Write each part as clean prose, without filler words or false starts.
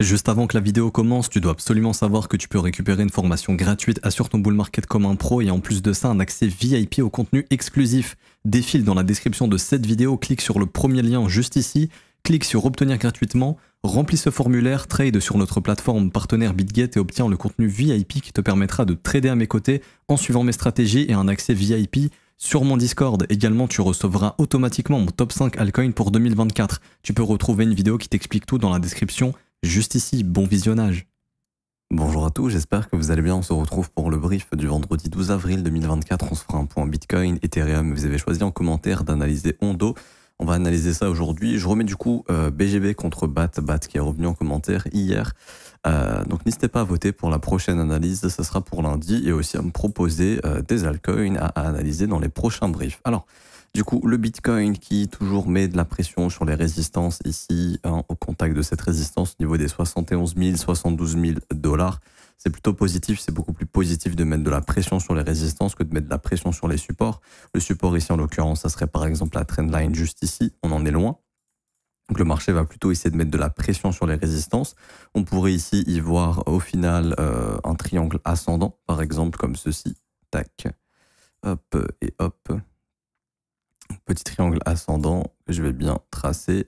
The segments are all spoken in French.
Juste avant que la vidéo commence, tu dois absolument savoir que tu peux récupérer une formation gratuite Assure ton bull market comme un pro et en plus de ça un accès VIP au contenu exclusif. Défile dans la description de cette vidéo, clique sur le premier lien juste ici, clique sur obtenir gratuitement, remplis ce formulaire, trade sur notre plateforme partenaire BitGet et obtiens le contenu VIP qui te permettra de trader à mes côtés en suivant mes stratégies et un accès VIP sur mon Discord. Également, tu recevras automatiquement mon top 5 altcoin pour 2024. Tu peux retrouver une vidéo qui t'explique tout dans la description. Juste ici, bon visionnage. Bonjour à tous, j'espère que vous allez bien. On se retrouve pour le brief du vendredi 12 avril 2024. On se fera un point Bitcoin, Ethereum. Vous avez choisi en commentaire d'analyser Ondo. On va analyser ça aujourd'hui. Je remets du coup BGB contre BAT qui est revenu en commentaire hier. Donc n'hésitez pas à voter pour la prochaine analyse. Ça sera pour lundi et aussi à me proposer des altcoins à analyser dans les prochains briefs. Alors, du coup, le Bitcoin qui toujours met de la pression sur les résistances ici, au contact de cette résistance au niveau des 71 000, 72 000 $. C'est plutôt positif, c'est beaucoup plus positif de mettre de la pression sur les résistances que de mettre de la pression sur les supports. Le support ici, en l'occurrence, ça serait par exemple la trendline juste ici, on en est loin. Donc le marché va plutôt essayer de mettre de la pression sur les résistances. On pourrait ici y voir au final un triangle ascendant, par exemple comme ceci. Tac, hop et hop. Petit triangle ascendant que je vais bien tracer.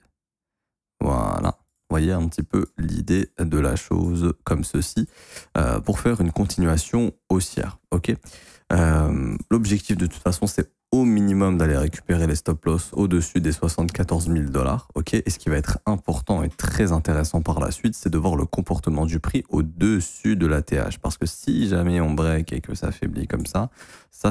Voilà. Vous voyez un petit peu l'idée de la chose comme ceci pour faire une continuation haussière. Ok. L'objectif de toute façon, c'est au minimum d'aller récupérer les stop loss au-dessus des 74 000 $. Ok. Et ce qui va être important et très intéressant par la suite, c'est de voir le comportement du prix au-dessus de la TH. Parce que si jamais on break et que ça faiblit comme ça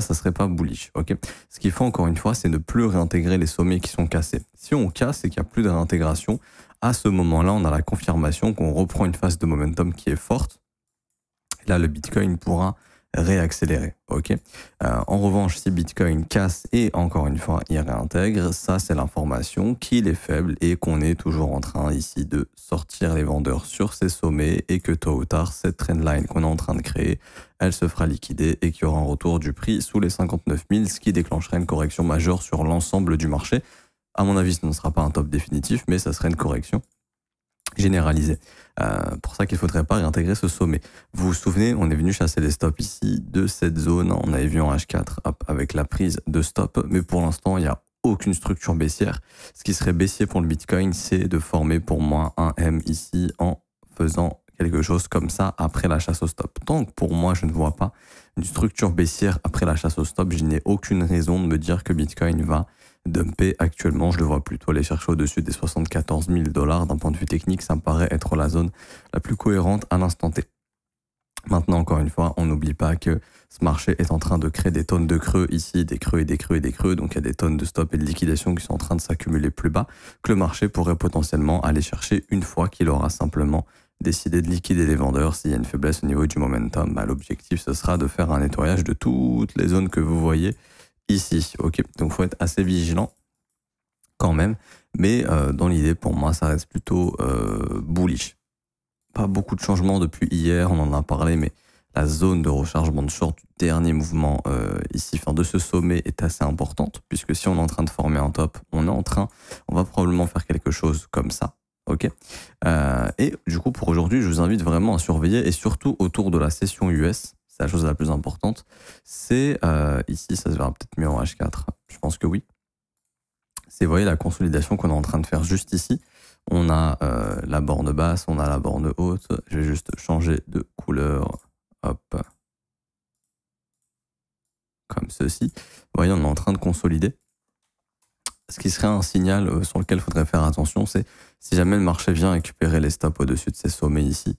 serait pas bullish. Ok. Ce qu'il faut encore une fois, c'est ne plus réintégrer les sommets qui sont cassés. Si on casse et qu'il n'y a plus de réintégration, à ce moment-là, on a la confirmation qu'on reprend une phase de momentum qui est forte. Là, le Bitcoin pourra réaccélérer. Ok. En revanche, si Bitcoin casse et encore une fois il réintègre, ça c'est l'information qu'il est faible et qu'on est toujours en train ici de sortir les vendeurs sur ces sommets et que tôt ou tard cette trendline qu'on est en train de créer, elle se fera liquider et qu'il y aura un retour du prix sous les 59 000, ce qui déclencherait une correction majeure sur l'ensemble du marché. À mon avis, ce ne sera pas un top définitif, mais ça serait une correction généralisée. Pour ça qu'il ne faudrait pas réintégrer ce sommet. Vous vous souvenez, on est venu chasser les stops ici de cette zone. On avait vu en H4 hop, avec la prise de stop, mais pour l'instant, il n'y a aucune structure baissière. Ce qui serait baissier pour le Bitcoin, c'est de former pour moi un M ici en faisant quelque chose comme ça après la chasse au stop. Donc pour moi, je ne vois pas une structure baissière après la chasse au stop. Je n'ai aucune raison de me dire que Bitcoin va dumper actuellement. Je le vois plutôt aller chercher au-dessus des 74 000 $. D'un point de vue technique, ça me paraît être la zone la plus cohérente à l'instant T. Maintenant, encore une fois, on n'oublie pas que ce marché est en train de créer des tonnes de creux ici, des creux et des creux et des creux. Donc, il y a des tonnes de stop et de liquidation qui sont en train de s'accumuler plus bas que le marché pourrait potentiellement aller chercher une fois qu'il aura simplement décidé de liquider les vendeurs. S'il y a une faiblesse au niveau du momentum, l'objectif, ce sera de faire un nettoyage de toutes les zones que vous voyez ici. Ok, donc faut être assez vigilant quand même. Mais dans l'idée, pour moi, ça reste plutôt bullish. Pas beaucoup de changements depuis hier, on en a parlé, mais la zone de rechargement de short du dernier mouvement ici, enfin de ce sommet, est assez importante, puisque si on est en train de former un top, on va probablement faire quelque chose comme ça. Ok. Et du coup, pour aujourd'hui, je vous invite vraiment à surveiller, et surtout autour de la session US, c'est la chose la plus importante, c'est ici, ça se verra peut-être mieux en H4, je pense que oui. C'est, vous voyez, la consolidation qu'on est en train de faire juste ici. On a la borne basse, on a la borne haute. Je vais juste changer de couleur. Hop. Comme ceci. Vous voyez, on est en train de consolider. Ce qui serait un signal sur lequel il faudrait faire attention, c'est si jamais le marché vient récupérer les stops au-dessus de ces sommets ici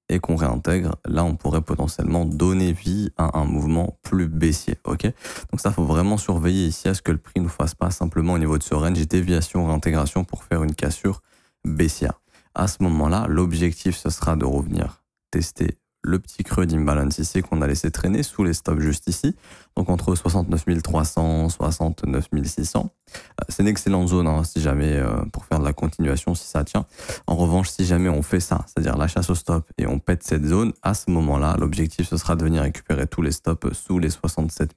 et qu'on réintègre, là, on pourrait potentiellement donner vie à un mouvement plus baissier. Ok. Donc ça, il faut vraiment surveiller ici à ce que le prix ne fasse pas simplement au niveau de ce range déviation, réintégration pour faire une cassure baissière. À ce moment-là, l'objectif, ce sera de revenir tester le petit creux d'imbalance ici qu'on a laissé traîner sous les stops juste ici. Donc entre 69 300, 69 600. C'est une excellente zone hein, si jamais pour faire de la continuation si ça tient. En revanche, si jamais on fait ça, c'est-à-dire la chasse au stop et on pète cette zone, à ce moment-là, l'objectif ce sera de venir récupérer tous les stops sous les 67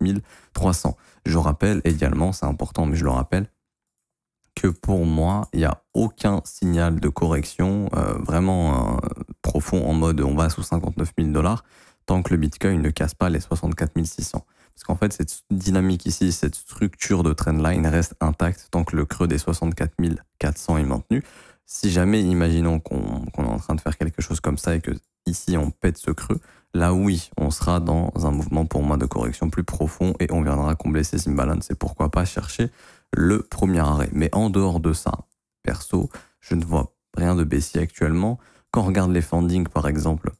300. Je rappelle également, c'est important mais je le rappelle, que pour moi, il n'y a aucun signal de correction vraiment profond en mode on va sous 59 000 $ tant que le Bitcoin ne casse pas les 64 600. Parce qu'en fait, cette dynamique ici, cette structure de trendline reste intacte tant que le creux des 64 400 est maintenu. Si jamais, imaginons qu'on est en train de faire quelque chose comme ça et que ici on pète ce creux, là oui, on sera dans un mouvement pour moi de correction plus profond et on viendra combler ces imbalances et pourquoi pas chercher le premier arrêt. Mais en dehors de ça, perso, je ne vois rien de baissier actuellement. Quand on regarde les fundings, par exemple,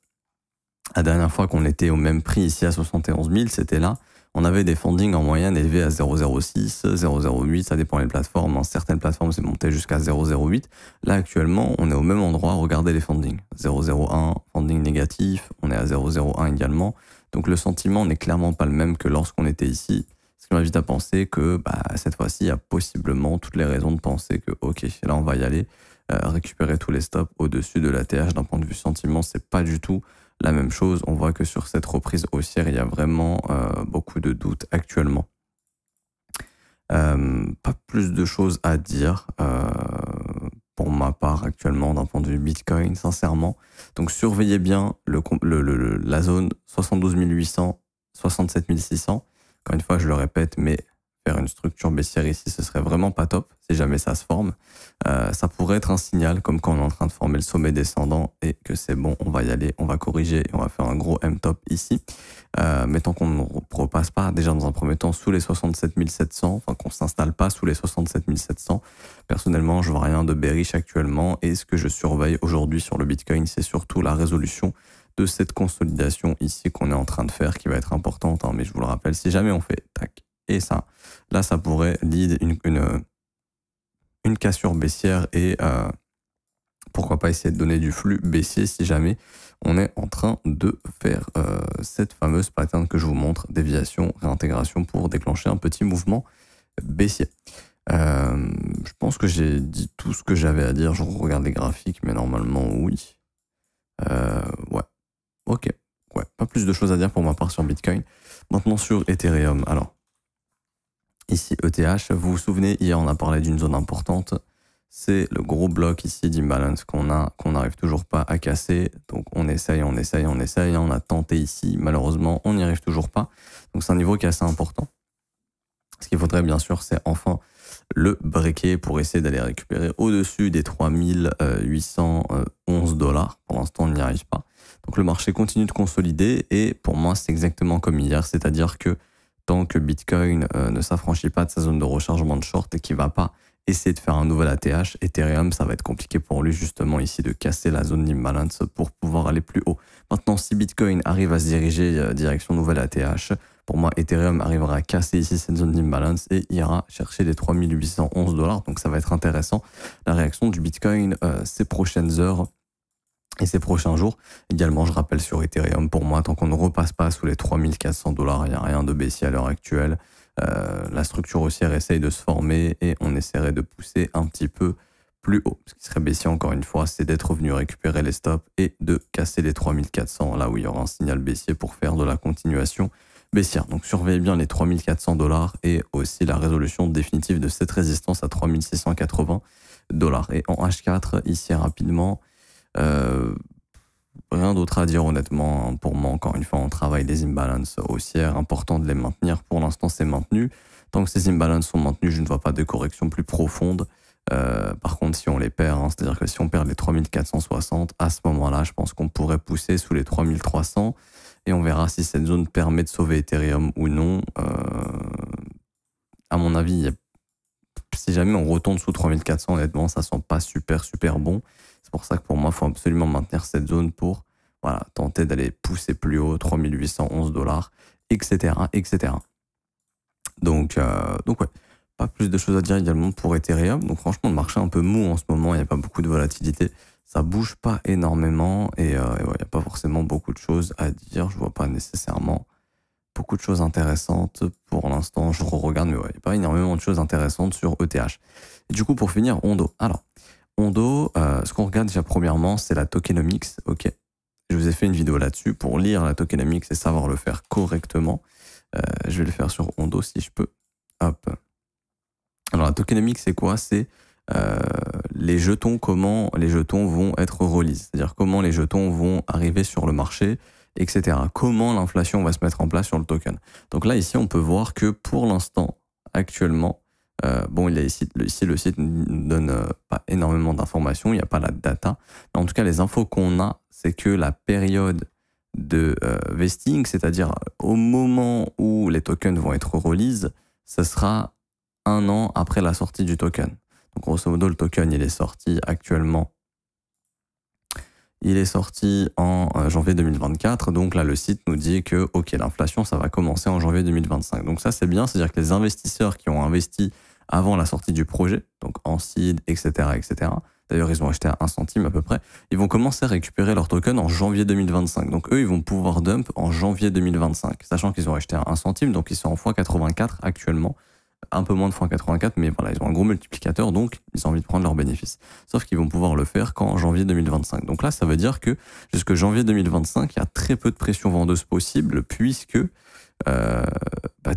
la dernière fois qu'on était au même prix ici à 71 000, c'était là. On avait des fundings en moyenne élevés à 0,06, 0,08, ça dépend des plateformes. Dans certaines plateformes, c'est monté jusqu'à 0,08. Là, actuellement, on est au même endroit. Regardez les fundings. 0,01, funding négatif. On est à 0,01 également. Donc, le sentiment n'est clairement pas le même que lorsqu'on était ici. Ce qui m'invite à penser que cette fois-ci, il y a possiblement toutes les raisons de penser que, ok, là, on va y aller. Récupérer tous les stops au-dessus de l'ATH. D'un point de vue sentiment, c'est pas du tout la même chose. On voit que sur cette reprise haussière, il y a vraiment beaucoup de doutes actuellement. Pas plus de choses à dire pour ma part actuellement d'un point de vue Bitcoin, sincèrement. Donc surveillez bien la zone 72 800, 67 600. Encore une fois, je le répète, mais faire une structure baissière ici, ce serait vraiment pas top si jamais ça se forme. Ça pourrait être un signal comme quand on est en train de former le sommet descendant et que c'est bon, on va y aller, on va corriger et on va faire un gros M-top ici. Mais tant qu'on ne repasse pas déjà dans un premier temps sous les 67 700, enfin qu'on s'installe pas sous les 67 700, personnellement, je vois rien de bearish actuellement et ce que je surveille aujourd'hui sur le Bitcoin, c'est surtout la résolution de cette consolidation ici qu'on est en train de faire qui va être importante. Hein, mais je vous le rappelle, si jamais on fait tac et ça, là, ça pourrait lead une cassure baissière et pourquoi pas essayer de donner du flux baissier si jamais on est en train de faire cette fameuse pattern que je vous montre, déviation, réintégration pour déclencher un petit mouvement baissier. Je pense que j'ai dit tout ce que j'avais à dire. Je regarde les graphiques, mais normalement oui. Ouais, ok. Ouais, pas plus de choses à dire pour ma part sur Bitcoin. Maintenant sur Ethereum. Alors, ici ETH, vous vous souvenez, hier on a parlé d'une zone importante. C'est le gros bloc ici d'imbalance qu'on n'arrive toujours pas à casser. Donc on essaye. On a tenté ici. Malheureusement, on n'y arrive toujours pas. Donc c'est un niveau qui est assez important. Ce qu'il faudrait bien sûr, c'est enfin le breaker pour essayer d'aller récupérer au-dessus des 3811 $. Pour l'instant, on n'y arrive pas. Donc le marché continue de consolider et pour moi, c'est exactement comme hier. C'est-à-dire que tant que Bitcoin ne s'affranchit pas de sa zone de rechargement de short et qu'il ne va pas essayer de faire un nouvel ATH, Ethereum, ça va être compliqué pour lui justement ici de casser la zone d'imbalance pour pouvoir aller plus haut. Maintenant, si Bitcoin arrive à se diriger direction nouvelle ATH, pour moi, Ethereum arrivera à casser ici cette zone d'imbalance et ira chercher les 3811 $. Donc ça va être intéressant. La réaction du Bitcoin ces prochaines heures et ces prochains jours. Également, je rappelle sur Ethereum, pour moi, tant qu'on ne repasse pas sous les 3400 $, il n'y a rien de baissier à l'heure actuelle. La structure haussière essaye de se former et on essaierait de pousser un petit peu plus haut. Ce qui serait baissier, encore une fois, c'est d'être venu récupérer les stops et de casser les 3400, là où il y aura un signal baissier pour faire de la continuation baissière. Donc surveillez bien les 3400 $ et aussi la résolution définitive de cette résistance à 3680 $. Et en H4, ici rapidement, rien d'autre à dire honnêtement. Pour moi, encore une fois, on travaille des imbalances haussières, important de les maintenir. Pour l'instant, c'est maintenu. Tant que ces imbalances sont maintenus, je ne vois pas de correction plus profonde. Par contre, si on les perd, hein, c'est-à-dire que si on perd les 3460, à ce moment-là, je pense qu'on pourrait pousser sous les 3300 et on verra si cette zone permet de sauver Ethereum ou non. À mon avis, si jamais on retourne sous 3400, honnêtement, ça sent pas super bon. C'est pour ça que pour moi, il faut absolument maintenir cette zone pour tenter d'aller pousser plus haut, 3811 $, etc. Donc ouais, pas plus de choses à dire également pour Ethereum. Donc franchement, le marché est un peu mou en ce moment, il n'y a pas beaucoup de volatilité. Ça bouge pas énormément et il n'y a pas forcément beaucoup de choses à dire. Je vois pas nécessairement beaucoup de choses intéressantes pour l'instant. Je regarde, mais il n'y a pas énormément de choses intéressantes sur ETH. Et du coup, pour finir, Ondo. Alors, Ondo, ce qu'on regarde déjà premièrement, c'est la tokenomics. Ok, je vous ai fait une vidéo là-dessus pour lire la tokenomics et savoir le faire correctement. Je vais le faire sur Ondo si je peux. Hop. Alors la tokenomics, c'est quoi? C'est les jetons, comment les jetons vont être release, c'est-à-dire comment les jetons vont arriver sur le marché, etc. Comment l'inflation va se mettre en place sur le token. Donc là, ici, on peut voir que pour l'instant, actuellement, bon, ici, le site ne donne pas énormément d'informations, il n'y a pas la data. Mais en tout cas, les infos qu'on a, c'est que la période de vesting, c'est-à-dire au moment où les tokens vont être release, ce sera 1 an après la sortie du token. Donc grosso modo, le token, il est sorti actuellement. Il est sorti en janvier 2024. Donc là, le site nous dit que, OK, l'inflation, ça va commencer en janvier 2025. Donc ça, c'est bien. C'est-à-dire que les investisseurs qui ont investi avant la sortie du projet, donc en seed, etc., etc., d'ailleurs, ils ont acheté à 1 centime à peu près, ils vont commencer à récupérer leur token en janvier 2025. Donc eux, ils vont pouvoir dump en janvier 2025, sachant qu'ils ont acheté à 1 centime, donc ils sont en x84 actuellement. Un peu moins de x84, mais voilà, ils ont un gros multiplicateur, donc ils ont envie de prendre leurs bénéfices. Sauf qu'ils vont pouvoir le faire qu'en janvier 2025. Donc là, ça veut dire que jusque janvier 2025, il y a très peu de pression vendeuse possible, puisque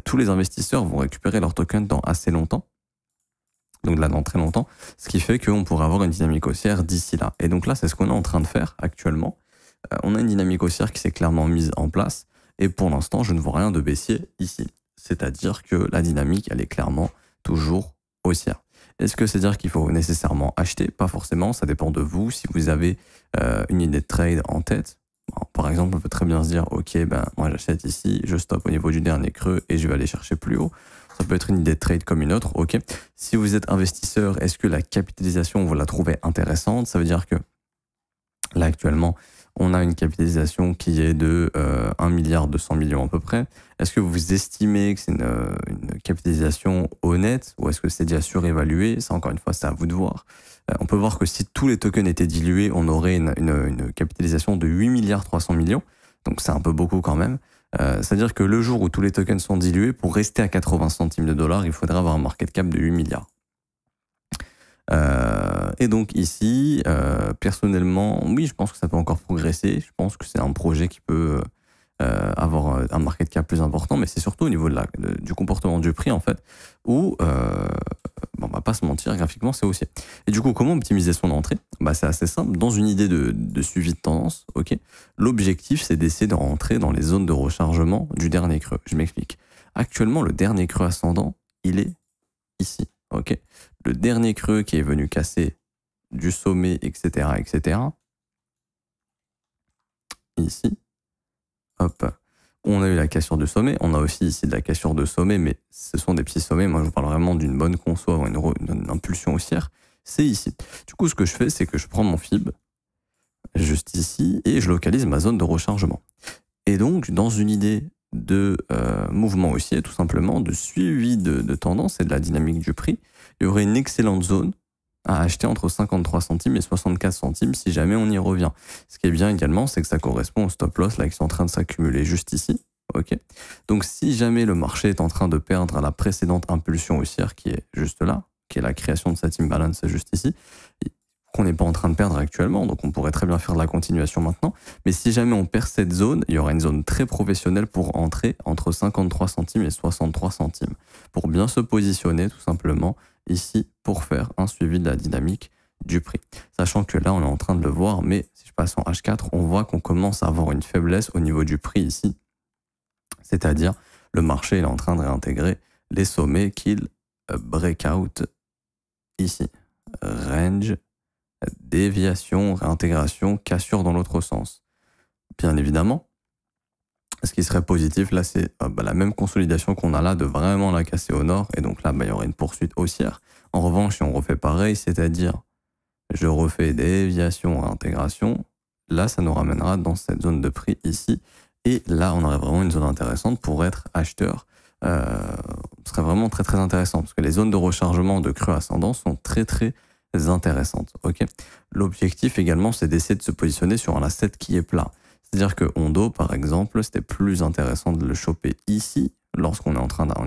tous les investisseurs vont récupérer leurs tokens dans assez longtemps. Donc là, dans très longtemps, ce qui fait qu'on pourrait avoir une dynamique haussière d'ici là. Et donc là, c'est ce qu'on est en train de faire actuellement. On a une dynamique haussière qui s'est clairement mise en place, et pour l'instant, je ne vois rien de baissier ici. C'est-à-dire que la dynamique, elle est clairement toujours haussière. Est-ce que c'est-à-dire qu'il faut nécessairement acheter? Pas forcément, ça dépend de vous. Si vous avez une idée de trade en tête, par exemple, on peut très bien se dire, OK, moi j'achète ici, je stoppe au niveau du dernier creux et je vais aller chercher plus haut. Ça peut être une idée de trade comme une autre, OK. Si vous êtes investisseur, est-ce que la capitalisation, vous la trouvez intéressante? Ça veut dire que là, actuellement, on a une capitalisation qui est de 1 milliard 200 millions à peu près. Est-ce que vous estimez que c'est une capitalisation honnête ou est-ce que c'est déjà surévalué? Ça, encore une fois, c'est à vous de voir. On peut voir que si tous les tokens étaient dilués, on aurait une capitalisation de 8 milliards 300 millions. Donc c'est un peu beaucoup quand même. C'est-à-dire que le jour où tous les tokens sont dilués, pour rester à 80 centimes de dollars, il faudrait avoir un market cap de 8 milliards. Et donc ici, personnellement, oui, je pense que ça peut encore progresser. Je pense que c'est un projet qui peut avoir un market cap plus important, mais c'est surtout au niveau du comportement du prix, en fait, où, on va pas se mentir, graphiquement, c'est haussier. Et du coup, comment optimiser son entrée? C'est assez simple. Dans une idée de suivi de tendance, ok, l'objectif, c'est d'essayer de rentrer dans les zones de rechargement du dernier creux. Je m'explique. Actuellement, le dernier creux ascendant, il est ici. Ok, le dernier creux qui est venu casser du sommet, etc., etc. Ici, hop, on a eu la cassure de sommet. On a aussi ici de la cassure de sommet, mais ce sont des petits sommets. Moi, je vous parle vraiment d'une bonne conso, une impulsion haussière. C'est ici. Du coup, ce que je fais, c'est que je prends mon FIB, juste ici, et je localise ma zone de rechargement. Et donc, dans une idée de mouvement haussier, tout simplement, de suivi de tendance et de la dynamique du prix, il y aurait une excellente zone à acheter entre 53 centimes et 64 centimes si jamais on y revient. Ce qui est bien également, c'est que ça correspond au stop loss là, qui sont en train de s'accumuler juste ici. Okay. Donc si jamais le marché est en train de perdre la précédente impulsion haussière qui est juste là, qui est la création de cette imbalance juste ici, qu'on n'est pas en train de perdre actuellement, donc on pourrait très bien faire de la continuation maintenant. Mais si jamais on perd cette zone, il y aura une zone très professionnelle pour entrer entre 53 centimes et 63 centimes, pour bien se positionner tout simplement ici pour faire un suivi de la dynamique du prix. Sachant que là, on est en train de le voir, mais si je passe en H4, on voit qu'on commence à avoir une faiblesse au niveau du prix ici. C'est-à-dire, le marché est en train de réintégrer les sommets qu'il breakout ici. Range, déviation, réintégration, cassure dans l'autre sens. Bien évidemment, ce qui serait positif, là, c'est la même consolidation qu'on a là, de vraiment la casser au nord, et donc là, il y aurait une poursuite haussière. En revanche, si on refait pareil, c'est-à-dire, je refais déviation, réintégration, là, ça nous ramènera dans cette zone de prix ici, et là, on aurait vraiment une zone intéressante pour être acheteur. Ce serait vraiment très, très intéressant, parce que les zones de rechargement de creux ascendant sont très, très intéressantes. Okay. L'objectif également, c'est d'essayer de se positionner sur un asset qui est plat. C'est-à-dire que Ondo, par exemple, c'était plus intéressant de le choper ici, lorsqu'on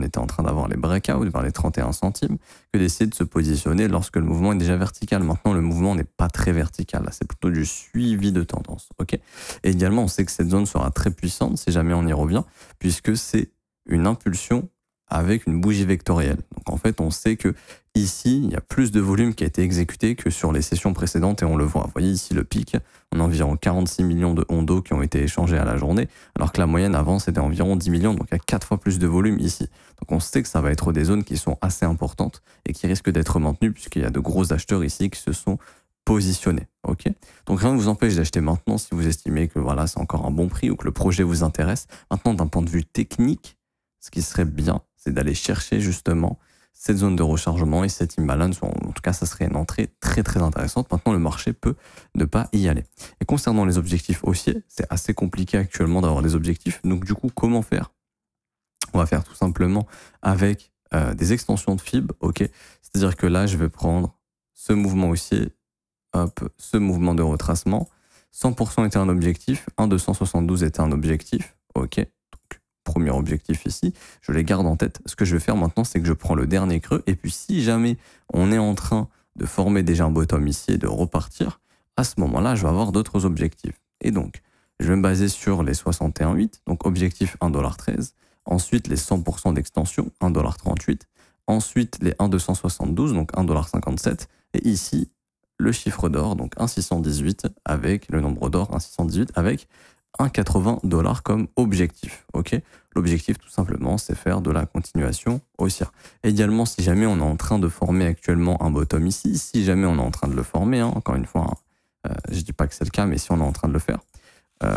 était en train d'avoir les breakouts vers les 31 centimes, que d'essayer de se positionner lorsque le mouvement est déjà vertical. Maintenant, le mouvement n'est pas très vertical. Là, c'est plutôt du suivi de tendance. Okay. Et également, on sait que cette zone sera très puissante si jamais on y revient, puisque c'est une impulsion avec une bougie vectorielle. Donc en fait, on sait que ici, il y a plus de volume qui a été exécuté que sur les sessions précédentes et on le voit. Vous voyez ici le pic, on a environ 46 millions de Hondo qui ont été échangés à la journée, alors que la moyenne avant c'était environ 10 millions, donc il y a 4 fois plus de volume ici. Donc on sait que ça va être des zones qui sont assez importantes et qui risquent d'être maintenues puisqu'il y a de gros acheteurs ici qui se sont positionnés. Ok. Donc rien ne vous empêche d'acheter maintenant si vous estimez que voilà, c'est encore un bon prix ou que le projet vous intéresse. Maintenant, d'un point de vue technique, ce qui serait bien, c'est d'aller chercher justement cette zone de rechargement et cette imbalance, ou en tout cas ça serait une entrée très très intéressante. Maintenant le marché peut ne pas y aller. Et concernant les objectifs haussiers, c'est assez compliqué actuellement d'avoir des objectifs, donc du coup comment faire? On va faire tout simplement avec des extensions de fib, ok? C'est-à-dire que là je vais prendre ce mouvement haussier, hop, ce mouvement de retracement, 100% était un objectif, 1,272 était un objectif, ok? Premier objectif ici, je les garde en tête. Ce que je vais faire maintenant, c'est que je prends le dernier creux et puis si jamais on est en train de former déjà un bottom ici et de repartir, à ce moment-là, je vais avoir d'autres objectifs. Et donc, je vais me baser sur les 61,8, donc objectif 1,13 $, ensuite les 100% d'extension, 1,38 $, ensuite les 1,272, donc 1,57 $, et ici, le chiffre d'or, donc 1,618 avec le nombre d'or, 1,618 avec 1,80 $ comme objectif. Ok, l'objectif tout simplement c'est faire de la continuation haussière. Également si jamais on est en train de former actuellement un bottom ici, si jamais on est en train de le former, hein, encore une fois, je dis pas que c'est le cas, mais si on est en train de le faire,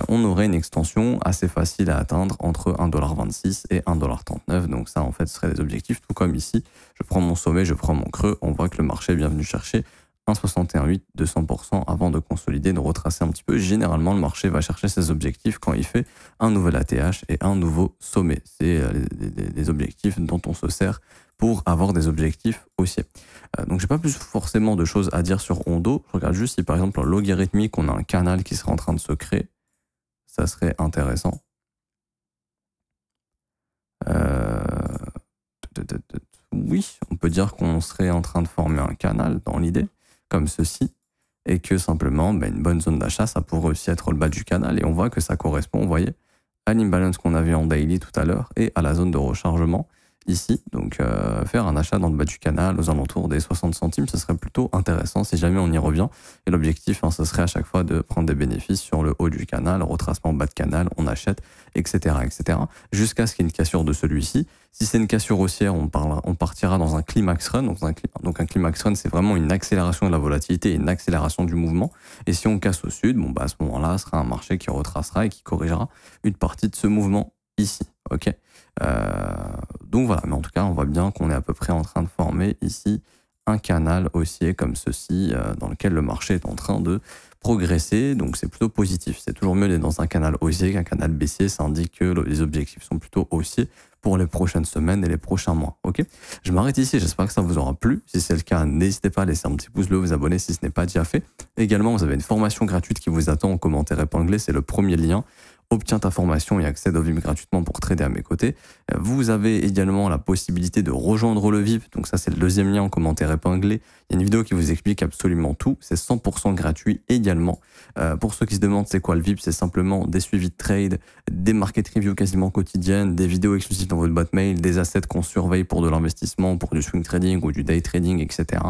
on aurait une extension assez facile à atteindre entre 1,26 $ et 1,39 $. Donc ça en fait ce serait des objectifs, tout comme ici, je prends mon sommet, je prends mon creux, on voit que le marché est bien venu chercher 1,61,8 de 100% avant de consolider, de retracer un petit peu. Généralement, le marché va chercher ses objectifs quand il fait un nouvel ATH et un nouveau sommet. C'est les objectifs dont on se sert pour avoir des objectifs haussiers. Donc, j'ai pas plus forcément de choses à dire sur Hondo. Je regarde juste si, par exemple, en logarithmique, on a un canal qui serait en train de se créer. Ça serait intéressant. Oui, on peut dire qu'on serait en train de former un canal dans l'idée, comme ceci, et que simplement, une bonne zone d'achat, ça pourrait aussi être le bas du canal, et on voit que ça correspond, vous voyez, à l'imbalance qu'on avait en daily tout à l'heure, et à la zone de rechargement ici. Donc, faire un achat dans le bas du canal, aux alentours des 60 centimes, ce serait plutôt intéressant si jamais on y revient. Et l'objectif, ce serait à chaque fois de prendre des bénéfices sur le haut du canal, retracement bas de canal, on achète, etc., etc., jusqu'à ce qu'il y ait une cassure de celui-ci. Si c'est une cassure haussière, on partira dans un climax run. Donc un climax run, c'est vraiment une accélération de la volatilité et une accélération du mouvement. Et si on casse au sud, à ce moment-là, ce sera un marché qui retracera et qui corrigera une partie de ce mouvement ici. Ok. Donc voilà, mais en tout cas, on voit bien qu'on est à peu près en train de former ici un canal haussier comme ceci, dans lequel le marché est en train de progresser, donc c'est plutôt positif. C'est toujours mieux d'être dans un canal haussier qu'un canal baissier, ça indique que les objectifs sont plutôt haussiers pour les prochaines semaines et les prochains mois. Ok, je m'arrête ici, j'espère que ça vous aura plu. Si c'est le cas, n'hésitez pas à laisser un petit pouce bleu, vous abonner si ce n'est pas déjà fait. Également, vous avez une formation gratuite qui vous attend en commentaire épinglé, c'est le premier lien. Obtiens ta formation et accède au VIP gratuitement pour trader à mes côtés. Vous avez également la possibilité de rejoindre le VIP. Donc ça, c'est le deuxième lien en commentaire épinglé. Il y a une vidéo qui vous explique absolument tout. C'est 100% gratuit également. Pour ceux qui se demandent c'est quoi le VIP, c'est simplement des suivis de trade, des market reviews quasiment quotidiennes, des vidéos exclusives dans votre boîte mail, des assets qu'on surveille pour de l'investissement, pour du swing trading ou du day trading, etc.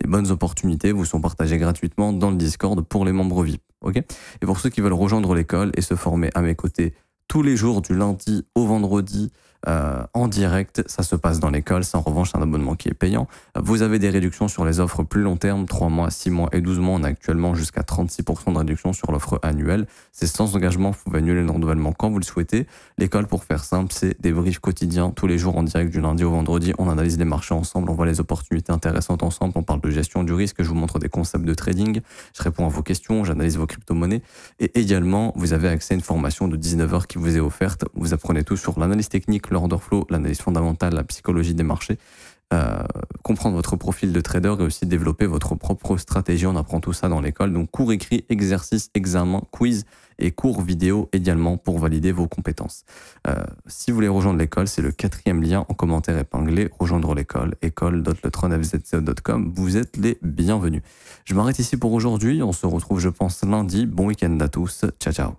Les bonnes opportunités vous sont partagées gratuitement dans le Discord pour les membres VIP. Okay, et pour ceux qui veulent rejoindre l'école et se former à mes côtés tous les jours du lundi au vendredi en direct, ça se passe dans l'école. C'est en revanche un abonnement qui est payant. Vous avez des réductions sur les offres plus long terme, 3 mois, 6 mois et 12 mois. On a actuellement jusqu'à 36% de réduction sur l'offre annuelle. C'est sans engagement, vous pouvez annuler le renouvellement quand vous le souhaitez. L'école, pour faire simple, c'est des briefs quotidiens tous les jours en direct du lundi au vendredi. On analyse les marchés ensemble, on voit les opportunités intéressantes ensemble, on parle de gestion du risque, je vous montre des concepts de trading, je réponds à vos questions, j'analyse vos crypto-monnaies. Et également, vous avez accès à une formation de 19 heures qui vous est offerte. Vous apprenez tout sur l'analyse technique, l'order flow, l'analyse fondamentale, la psychologie des marchés, comprendre votre profil de trader et aussi développer votre propre stratégie. On apprend tout ça dans l'école. Donc cours écrit, exercices, examens, quiz et cours vidéo également pour valider vos compétences. Si vous voulez rejoindre l'école, c'est le 4e lien en commentaire épinglé. Rejoindre l'école, école.letronfzco.com. Vous êtes les bienvenus. Je m'arrête ici pour aujourd'hui. On se retrouve, je pense, lundi. Bon week-end à tous. Ciao, ciao.